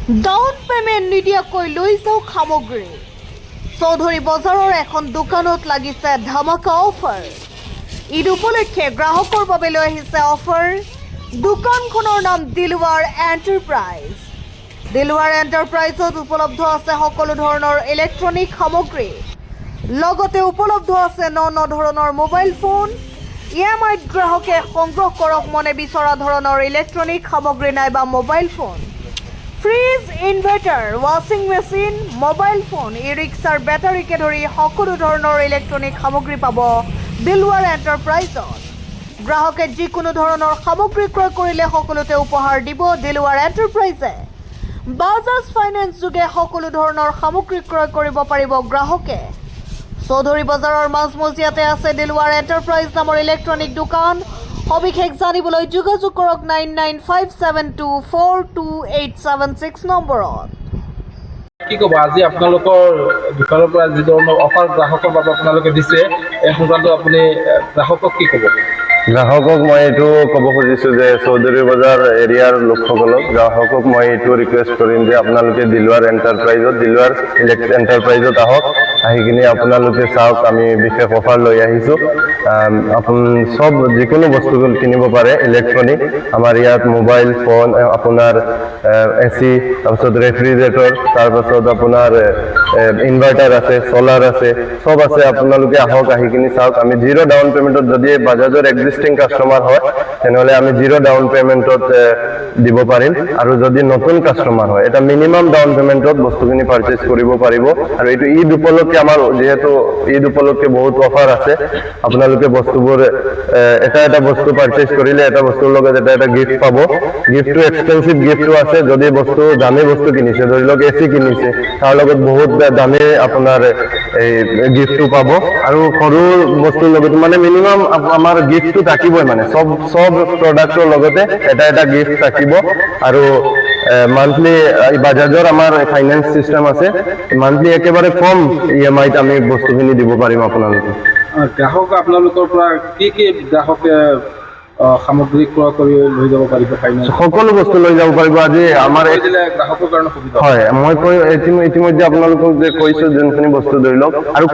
Down payment নিদিয়াকৈ লৈ যাওক সামগ্ৰী। চৌধুৰী বজাৰৰ এখন দোকানত লাগিছে ধামাকা অফাৰ। ঈদ উপলক্ষে গ্ৰাহকৰ বাবে লৈ আহিছে অফাৰ। দোকানখনৰ নাম দিলৱাৰ এণ্টাৰপ্ৰাইজ। দিলৱাৰ এণ্টাৰপ্ৰাইজত উপলব্ধ আছে সকলো ধৰণৰ ইলেক্ট্ৰনিক সামগ্ৰী। লগতে উপলব্ধ আছে ন ধৰণৰ মোবাইল ফোন। EMIত গ্ৰাহকে সংগ্ৰহ কৰক মনে বিচৰা ধৰণৰ ইলেক্ট্ৰনিক সামগ্ৰী নাইবা মোবাইল ফোন। ফ্ৰিজ, ইনভাৰ্টাৰ, ৱাশ্বিং মেচিন, মোবাইল ফোন, ই-ৰিক্সাৰ বেটাৰীকে ধৰি সকলো ধৰণৰ ইলেক্ট্ৰনিক সামগ্ৰী পাব দিলৱাৰ এণ্টাৰপ্ৰাইজত। গ্ৰাহকে যিকোনো ধৰণৰ সামগ্ৰী ক্ৰয় কৰিলে সকলোতে উপহাৰ দিব দিলৱাৰ এণ্টাৰপ্ৰাইজে। বাজাজ ফাইনেন্স যোগে সকলো ধৰণৰ সামগ্ৰী ক্ৰয় কৰিব পাৰিব গ্ৰাহকে। চৌধুৰী বজাৰৰ মাজমজিয়াতে আছে দিলৱাৰ এণ্টাৰপ্ৰাইজ নামৰ ইলেক্ট্ৰনিক দোকান। সবিশেষ জানিবলৈ যোগাযোগ কৰক 9957242876 নম্বৰত। কি ক'ব আজি আপোনালোকৰ দোকানৰ পৰা যি ধৰণৰ অফাৰ গ্ৰাহকৰ বাবে আপোনালোকে দিছে এই সংক্ৰান্তত আপুনি গ্ৰাহকক কি ক'ব? গ্ৰাহকক মই এইটো ক'ব খুজিছোঁ যে চৌধুৰী বজাৰ এৰিয়াৰ লোকসকলক গ্ৰাহকক মই এইটো ৰিকুৱেষ্ট কৰিম যে আপোনালোকে দিলৱাৰ এণ্টাৰপ্ৰাইজত আহক। আহি কিনে আপোনালোকে চাওক, আমি বিশেষ অফাৰ লৈ আহিছোঁ। চব যিকোনো বস্তু কিনিব পাৰে ইলেক্ট্ৰনিক। আমাৰ ইয়াত মোবাইল ফোন, আপোনাৰ AC, তাৰপিছত ৰেফ্ৰিজাৰেটৰ, তাৰপাছত আপোনাৰ ইনভাৰ্টাৰ আছে, চলাৰ আছে, চব আছে। আপোনালোকে আহক, আহি কিনে চাওক। আমি জিৰ' ডাউন পে'মেণ্টত, যদি বাজাজৰ এক্সিষ্টিং কাষ্টমাৰ হয় তেনেহ'লে আমি জিৰ' ডাউন পে'মেণ্টত দিব পাৰিম। আৰু যদি নতুন কাষ্টমাৰ হয় এটা মিনিমাম ডাউন পে'মেণ্টত বস্তুখিনি পাৰচেজ কৰিব পাৰিব। আৰু এইটো ঈদ উপলক্ষে আমাৰ যিহেতু ঈদ উপলক্ষে বহুত অফাৰ আছে। আপোনালোকে বস্তুবোৰ এটা বস্তু পাৰচেজ কৰিলে এটা বস্তুৰ লগত এটা গিফ্ট পাব। গিফ্টটো এক্সপেঞ্চিভ গিফ্টটো আছে। যদি বস্তু দামী বস্তু কিনিছে, ধৰি লওক AC কিনিছে, তাৰ লগত বহুত দামী আপোনাৰ এই গিফ্টটো পাব। আৰু সৰু বস্তুৰ লগত মানে মিনিমাম আমাৰ গিফ্টটো থাকিবই, মানে চব প্ৰডাক্টৰ লগতে এটা গিফ্ট থাকিব। আৰু মান্থলি বাজাজৰ আমাৰ ফাইনেন্স চিষ্টেম আছে। মান্থলি একেবাৰে কম EMIত আমি বস্তুখিনি দিব পাৰিম আপোনালোকক। গ্ৰাহক আপোনালোকৰ পৰা কি গ্ৰাহকে সামগ্ৰী ক্ৰয় কৰি লৈ যাব পাৰিব? সকলো বস্তু লৈ যাব পাৰিব। আজি আমাৰ গ্ৰাহকৰ কাৰণে সুবিধা হয়, মই ইতিমধ্যে আপোনালোকক যে কৈছোঁ যোনখিনি বস্তু ধৰি লওক, আৰু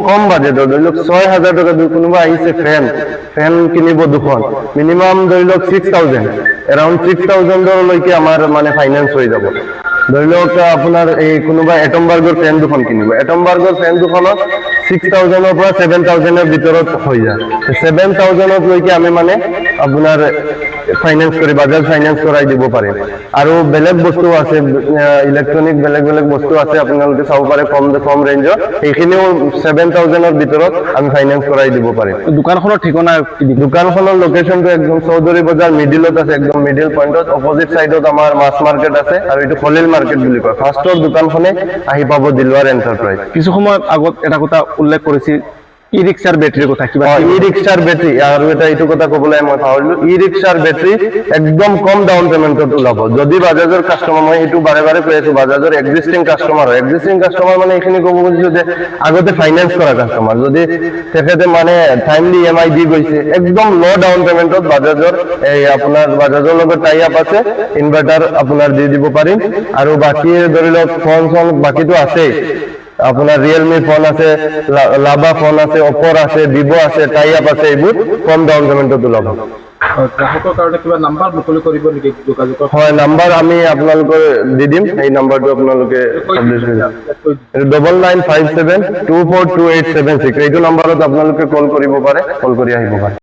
কম বাজেটৰ ধৰি লওক 6,000 টকা কোনোবা আহিছে ফেন কিনিব দুখন, মিনিমাম ধৰি লওক 6,000, এৰাউণ্ড 6,000লৈকে আমাৰ মানে ফাইনেন্স হৈ যাব। ধৰি লওক আপোনাৰ এই কোনোবা এটমবাৰ্গৰ ফেন দুখন কিনিব, এটমবাৰ্গৰ ফেন দুখনত 6,000ৰ পৰা 7,000ৰ ভিতৰত হৈ যায়। 7,000লৈকে আমি মানে আপোনাৰ ফাইনেন্স কৰি বাজাজ ফাইনেন্স কৰাই দিব পাৰিম। আৰু বেলেগ বস্তু আছে, ইলেক্ট্ৰনিক বেলেগ বস্তু আছে, আপোনালোকে চাব পাৰে কম ৰেঞ্জৰ। সেইখিনিও 7,000ৰ ভিতৰত আমি ফাইনেন্স কৰাই দিব পাৰিম। দোকানখনৰ ঠিকনা? দোকানখনৰ লোকেশ্যনটো একদম চৌধুৰী বজাৰ মিডিলত আছে, একদম মিডিল পইণ্টত। অপজিট চাইডত আমাৰ মাছ মাৰ্কেট আছে, আৰু এইটো খলিল মাৰ্কেট বুলি কয়। ফাৰ্ষ্টৰ দোকানখনে আহি পাব দিলৱাৰ এণ্টাৰপ্ৰাইজ। কিছু সময় আগত এটা কথা উল্লেখ কৰিছিল, ই-ৰিক্সাৰ বেটাৰীৰ কথা। ই-ৰিক্সাৰ বেটাৰী, আৰু এইটো কথা ক'বলৈ মই পাহৰিলোঁ। ই-ৰিক্সাৰ বেটাৰী একদম কম ডাউন পে'মেণ্টত ওলাব। যদি বাজাজৰ কাষ্টমাৰ, মই এইটো বাৰে কৈ আছোঁ, বাজাজৰ এক্সিষ্টিং কাষ্টমাৰ হয়। এক্সিষ্টিং কাষ্টমাৰ মানে এইখিনি ক'ব খুজিছোঁ যে আগতে ফাইনেন্স কৰা কাষ্টমাৰ, যদি তেখেতে মানে টাইমলি EMI দি গৈছে, একদম ল' ডাউন পে'মেণ্টত বাজাজৰ আপোনাৰ বাজাজৰ লগত টাই আপ আছে। ইনভাৰ্টাৰ আপোনাৰ দি দিব পাৰিম। আৰু বাকী ধৰি লওক ফোন বাকীটো আছেই। আপোনাৰ ৰিয়েলমি ফোন আছে, লাভা ফোন আছে, অপ'ৰ আছে, ভিভ' আছে, টাই আপ আছে। এইবোৰ কম ডাউন পে'মেণ্টত ওলাব। গ্ৰাহকৰ কাৰণে কিবা নাম্বাৰ মুকলি কৰিব নেকি যোগাযোগ? হয়, নাম্বাৰ আমি আপোনালোকৰ দি দিম। সেই নাম্বাৰটো আপোনালোকে 9957242876, এইটো নাম্বাৰত আপোনালোকে কল কৰিব পাৰে, কল কৰি আহিব পাৰে।